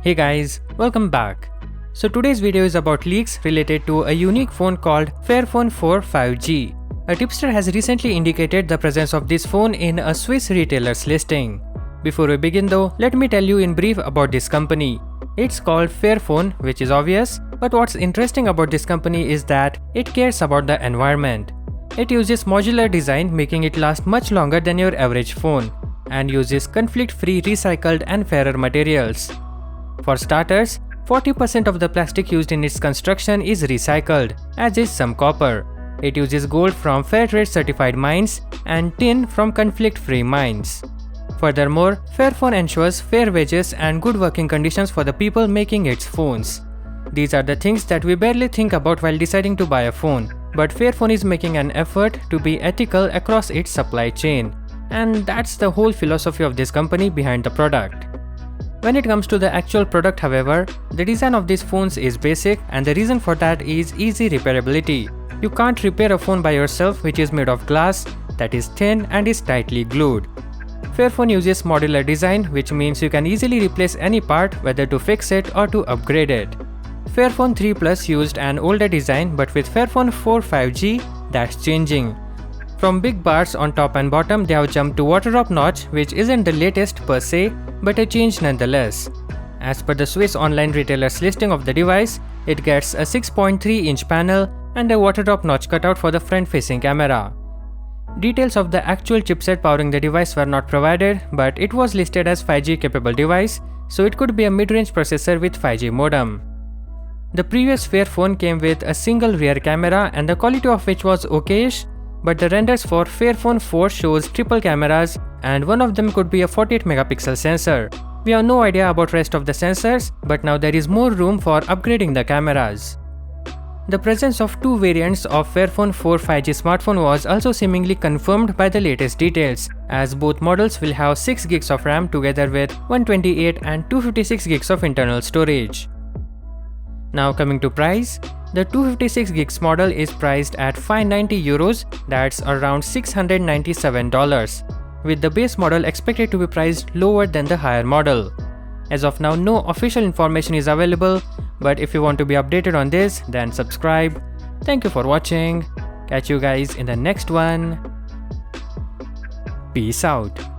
Hey guys, welcome back. So today's video is about leaks related to a unique phone called Fairphone 4 5G. A tipster has recently indicated the presence of this phone in a Swiss retailer's listing. Before we begin though, let me tell you in brief about this company. It's called Fairphone, which is obvious, but what's interesting about this company is that it cares about the environment. It uses modular design, making it last much longer than your average phone, and uses conflict-free recycled and fairer materials. For starters, 40% of the plastic used in its construction is recycled, as is some copper. It uses gold from Fairtrade certified mines and tin from conflict-free mines. Furthermore, Fairphone ensures fair wages and good working conditions for the people making its phones. These are the things that we barely think about while deciding to buy a phone, but Fairphone is making an effort to be ethical across its supply chain. And that's the whole philosophy of this company behind the product. When it comes to the actual product, however, the design of these phones is basic, and the reason for that is easy repairability. You can't repair a phone by yourself which is made of glass, that is thin and is tightly glued. Fairphone uses modular design, which means you can easily replace any part, whether to fix it or to upgrade it. Fairphone 3 Plus used an older design, but with Fairphone 4 5G, that's changing. From big bars on top and bottom, they have jumped to water drop notch, which isn't the latest per se, but a change nonetheless. As per the Swiss online retailer's listing of the device, it gets a 6.3-inch panel and a water drop notch cutout for the front-facing camera. Details of the actual chipset powering the device were not provided, but it was listed as 5G capable device, so it could be a mid-range processor with 5G modem. The previous Fairphone came with a single rear camera and the quality of which was okayish, but the renders for Fairphone 4 shows triple cameras and one of them could be a 48 megapixel sensor. We have no idea about rest of the sensors, but now there is more room for upgrading the cameras. The presence of two variants of Fairphone 4 5G smartphone was also seemingly confirmed by the latest details, as both models will have 6 gigs of RAM together with 128 and 256 gigs of internal storage. Now coming to price, the 256 gigs model is priced at €590, that's around $697, with the base model expected to be priced lower than the higher model. As of now, no official information is available, but if you want to be updated on this, then subscribe. Thank you for watching. Catch you guys in the next one. Peace out.